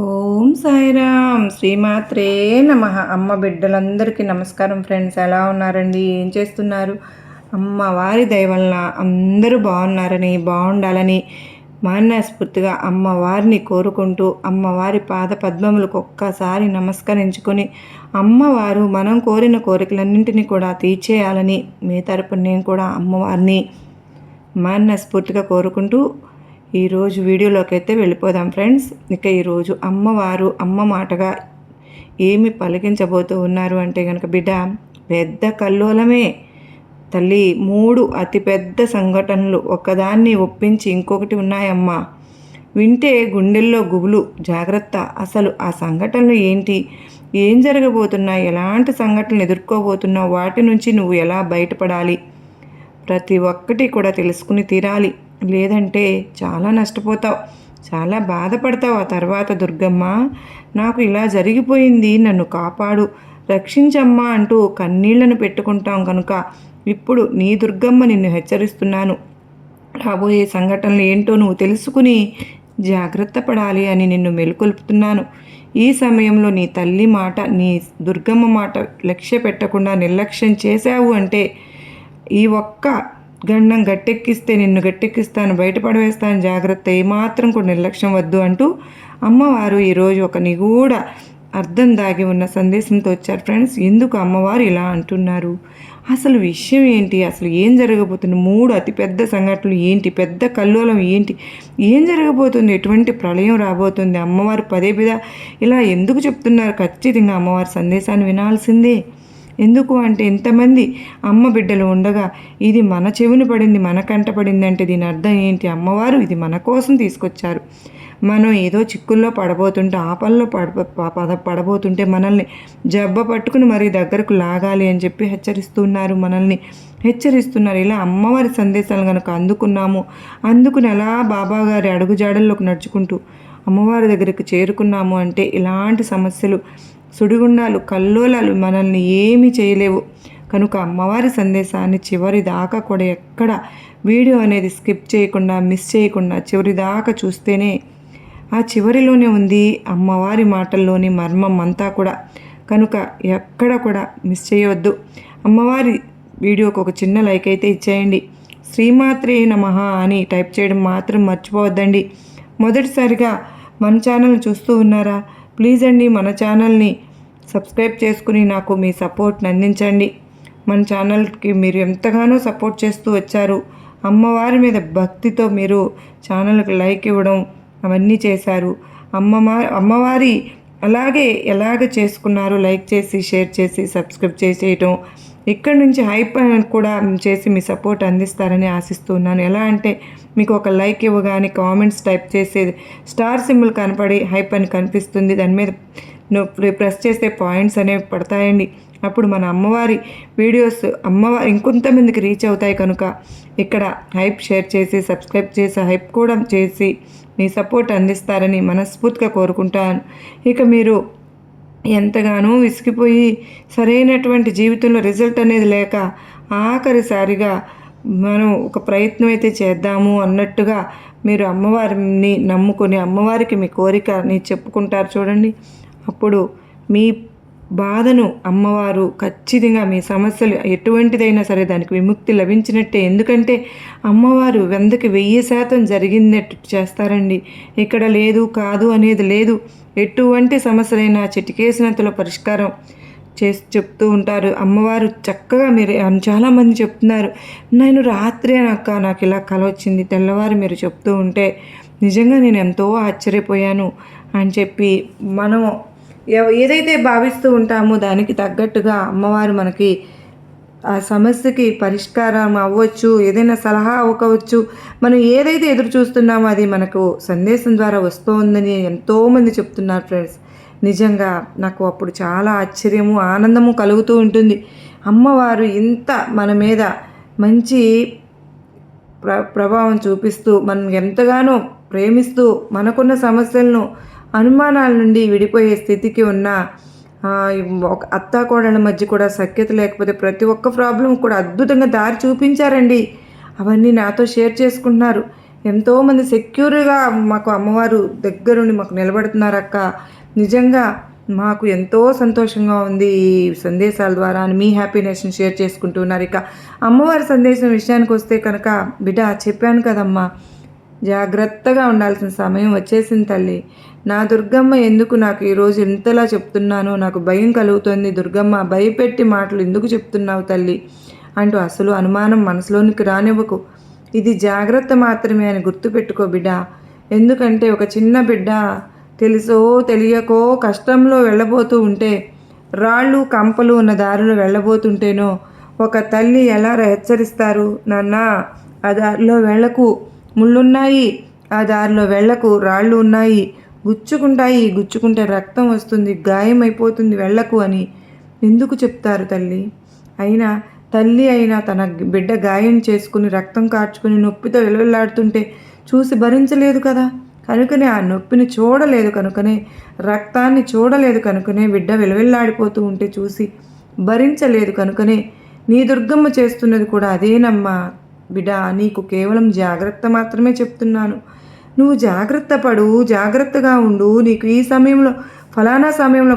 ఓం సాయిరామ్ శ్రీమాత్రే నమః. అమ్మ బిడ్డలందరికీ నమస్కారం ఫ్రెండ్స్. ఎలా ఉన్నారండి? ఏం చేస్తున్నారు? అమ్మవారి దయ వలన అందరూ బాగున్నారని, బాగుండాలని మనస్ఫూర్తిగా అమ్మవారిని కోరుకుంటూ అమ్మవారి పాద పద్మములకు ఒక్కసారి నమస్కరించుకొని అమ్మవారు మనం కోరిన కోరికలన్నింటినీ కూడా తీర్చేయాలని మీ తరపున నేను కూడా అమ్మవారిని మనస్ఫూర్తిగా కోరుకుంటూ ఈరోజు వీడియోలోకి అయితే వెళ్ళిపోదాం ఫ్రెండ్స్. ఇక ఈరోజు అమ్మవారు అమ్మ మాటగా ఏమి పలికించబోతూ ఉన్నారు అంటే కనుక, బిడ్డ పెద్ద కల్లోలమే తల్లి, 3 అతిపెద్ద సంఘటనలు ఒకదాన్ని ఒప్పించి ఇంకొకటి ఉన్నాయమ్మా. వింటే గుండెల్లో గుబులు. జాగ్రత్త. అసలు ఆ సంఘటనలు ఏంటి, ఏం జరగబోతున్నాయి, ఎలాంటి సంఘటనలు ఎదుర్కోబోతున్నావు, వాటి నుంచి నువ్వు ఎలా బయటపడాలి, ప్రతి ఒక్కటి కూడా తెలుసుకుని తీరాలి. లేదంటే చాలా నష్టపోతావు, చాలా బాధపడతావు. ఆ తర్వాత దుర్గమ్మ, నాకు ఇలా జరిగిపోయింది, నన్ను కాపాడు, రక్షించమ్మా అంటూ కన్నీళ్లను పెట్టుకుంటాం. కనుక ఇప్పుడు నీ దుర్గమ్మ నిన్ను హెచ్చరిస్తున్నాను. రాబోయే సంఘటనలు ఏంటో నువ్వు తెలుసుకుని జాగ్రత్త పడాలి అని నిన్ను మెలుకొల్పుతున్నాను. ఈ సమయంలో నీ తల్లి మాట, నీ దుర్గమ్మ మాట లక్ష్య పెట్టకుండా నిర్లక్ష్యం చేశావు అంటే ఈ ఒక్క గండం గట్టెక్కిస్తే నిన్ను గట్టెక్కిస్తాను, బయటపడవేస్తాను, జాగ్రత్త, ఏమాత్రం కూడా నిర్లక్ష్యం వద్దు అంటూ అమ్మవారు ఈరోజు ఒక నిగూఢ అర్థం దాగి ఉన్న సందేశంతో వచ్చారు ఫ్రెండ్స్. ఎందుకు అమ్మవారు ఇలా అంటున్నారు, అసలు విషయం ఏంటి, అసలు ఏం జరగబోతుంది, 3 అతిపెద్ద సంఘటనలు ఏంటి, పెద్ద కల్లోలం ఏంటి, ఏం జరగబోతుంది, ఎటువంటి ప్రళయం రాబోతుంది, అమ్మవారు పదే పదే ఇలా ఎందుకు చెప్తున్నారు? ఖచ్చితంగా అమ్మవారి సందేశాన్ని వినాల్సిందే. ఎందుకు అంటే, ఇంతమంది అమ్మ బిడ్డలు ఉండగా ఇది మన చెవిని పడింది, మన కంట పడింది అంటే దీని అర్థం ఏంటి? అమ్మవారు ఇది మన కోసం తీసుకొచ్చారు. మనం ఏదో చిక్కుల్లో పడబోతుంటే, ఆపల్లో పడబోతుంటే మనల్ని జబ్బ పట్టుకుని మరీ దగ్గరకు లాగాలి అని చెప్పి మనల్ని హెచ్చరిస్తున్నారు. ఇలా అమ్మవారి సందేశాలు కనుక అందుకుని అలా బాబాగారి అడుగుజాడల్లోకి నడుచుకుంటూ అమ్మవారి దగ్గరికి చేరుకున్నాము అంటే ఇలాంటి సమస్యలు, సుడిగుండాలు, కల్లోలాలు మనల్ని ఏమీ చేయలేవు. కనుక అమ్మవారి సందేశాన్ని చివరి దాకా కూడా ఎక్కడ వీడియో అనేది స్కిప్ చేయకుండా, మిస్ చేయకుండా చివరి దాకా చూస్తేనే ఆ చివరిలోనే ఉంది అమ్మవారి మాటల్లోని మర్మం అంతా కూడా. కనుక ఎక్కడ కూడా మిస్ చేయవద్దు. అమ్మవారి వీడియోకి ఒక చిన్న లైక్ అయితే ఇచ్చేయండి. శ్రీమాత్రే నమః అని టైప్ చేయడం మాత్రం మర్చిపోవద్దండి. మొదటిసారిగా మన ఛానల్ చూస్తూ ఉన్నారా? ప్లీజ్ అండి, మన ఛానల్ని సబ్స్క్రైబ్ చేసుకుని నాకు మీ సపోర్ట్ని అందించండి. మన ఛానల్కి మీరు ఎంతగానో సపోర్ట్ చేస్తూ వచ్చారు. అమ్మవారి మీద భక్తితో మీరు ఛానల్కి లైక్ ఇవ్వడం అవన్నీ చేశారు. అమ్మవారి ఎలాగ చేసుకున్నారు, లైక్ చేసి, షేర్ చేసి, సబ్స్క్రైబ్ చేసేయటం, ఇక్కడి నుంచి హైప్ కూడా చేసి మీ సపోర్ట్ అందిస్తారని ఆశిస్తున్నాను. ఎలా అంటే, మీకు ఒక లైక్ ఇవ్వగానే కామెంట్స్ టైప్ చేసేది స్టార్ సింబల్ కనపడి హైప్ అని కనిపిస్తుంది. దాని మీద ప్రెస్ చేస్తే పాయింట్స్ అనేవి పడతాయండి. అప్పుడు మన అమ్మవారి వీడియోస్ ఇంకొంతమందికి రీచ్ అవుతాయి. కనుక ఇక్కడ హైప్ షేర్ చేసి, సబ్స్క్రైబ్ చేసి, హైప్ కూడా చేసి మీ సపోర్ట్ అందిస్తారని మనస్ఫూర్తిగా కోరుకుంటాను. ఇక మీరు ఎంతగానో విసిగిపోయి సరైనటువంటి జీవితంలో రిజల్ట్ అనేది లేక ఆఖరిసారిగా మనం ఒక ప్రయత్నం అయితే చేద్దాము అన్నట్టుగా మీరు అమ్మవారిని నమ్ముకొని అమ్మవారికి మీ కోరికని చెప్పుకుంటారు చూడండి. అప్పుడు మీ బాధను అమ్మవారు ఖచ్చితంగా, మీ సమస్యలు ఎటువంటిదైనా సరే దానికి విముక్తి లభించినట్టే. ఎందుకంటే అమ్మవారు 100కి 1000% జరిగినట్టు చేస్తారండి. ఇక్కడ లేదు కాదు అనేది లేదు. ఎటువంటి సమస్యలైనా చిటికేసినంతలో పరిష్కారం చెప్తూ ఉంటారు అమ్మవారు చక్కగా. మీరు చాలామంది చెప్తున్నారు, నేను రాత్రే నాకు ఇలా కల వచ్చింది, తెల్లవారు మీరు చెప్తూ ఉంటే నిజంగా నేను ఎంతో ఆశ్చర్యపోయాను అని చెప్పి మనం ఏదైతే భావిస్తూ ఉంటామో దానికి తగ్గట్టుగా అమ్మవారు మనకి ఆ సమస్యకి పరిష్కారం అవ్వచ్చు, ఏదైనా సలహా అవ్వవచ్చు. మనం ఏదైతే ఎదురు చూస్తున్నామో అది మనకు సందేశం ద్వారా వస్తుందని ఎంతోమంది చెప్తున్నారు ఫ్రెండ్స్. నిజంగా నాకు అప్పుడు చాలా ఆశ్చర్యము, ఆనందము కలుగుతూ ఉంటుంది. అమ్మవారు ఇంత మన మీద మంచి ప్రభావం చూపిస్తూ, మనం ఎంతగానో ప్రేమిస్తూ, మనకున్న సమస్యలను, అనుమానాల నుండి విడిపోయే స్థితికి ఉన్న ఒక అత్తాకోడళ్ళ మధ్య కూడా సఖ్యత లేకపోతే ప్రతి ఒక్క ప్రాబ్లం కూడా అద్భుతంగా దారి చూపించారండి. అవన్నీ నాతో షేర్ చేసుకుంటున్నారు. ఎంతోమంది సెక్యూర్గా మాకు అమ్మవారు దగ్గరుండి మాకు నిలబడుతున్నారు అక్క. నిజంగా మాకు ఎంతో సంతోషంగా ఉంది ఈ సందేశాల ద్వారా అని మీ హ్యాపీనెస్ని షేర్ చేసుకుంటున్నారు. ఇక అమ్మవారి సందేశం విషయానికి వస్తే కనుక, బిడ్డ చెప్పాను కదమ్మా, జాగ్రత్తగా ఉండాల్సిన సమయం వచ్చేసింది తల్లి. నా దుర్గమ్మ ఎందుకు నాకు ఈరోజు ఇంతలా చెప్తున్నానో నాకు భయం కలుగుతుంది. దుర్గమ్మ, భయపెట్టి మాటలు ఎందుకు చెప్తున్నావు తల్లి అంటూ అసలు అనుమానం మనసులోనికి రానివ్వకు. ఇది జాగ్రత్త మాత్రమే అని గుర్తుపెట్టుకో బిడ్డ. ఎందుకంటే ఒక చిన్న బిడ్డ తెలుసో తెలియకో కష్టంలో వెళ్ళబోతూ ఉంటే, రాళ్ళు కంపలు ఉన్న దారిలో వెళ్ళబోతుంటేనో ఒక తల్లి ఎలా హెచ్చరిస్తారు, నాన్న ఆ దారిలో వెళ్ళకు, ముళ్ళున్నాయి, ఆ దారిలో వెళ్ళకు, రాళ్ళు ఉన్నాయి, గుచ్చుకుంటే రక్తం వస్తుంది, గాయమైపోతుంది, వెళ్ళకు అని ఎందుకు చెప్తారు తల్లి? అయినా తల్లి అయినా తన బిడ్డ గాయం చేసుకుని రక్తం కార్చుకుని నొప్పితో వెలువెల్లాడుతుంటే చూసి భరించలేదు కదా. కనుకనే ఆ నొప్పిని చూడలేదు కనుకనే, రక్తాన్ని చూడలేదు కనుకనే, బిడ్డ వెలువెల్లాడిపోతూ ఉంటే చూసి భరించలేదు కనుకనే నీ దుర్గమ్మ చేస్తున్నది కూడా అదేనమ్మా. బిడ్డ, నీకు కేవలం జాగ్రత్త మాత్రమే చెప్తున్నాను. నువ్వు జాగ్రత్త పడు, జాగ్రత్తగా ఉండు. నీకు ఈ సమయంలో ఫలానా సమయంలో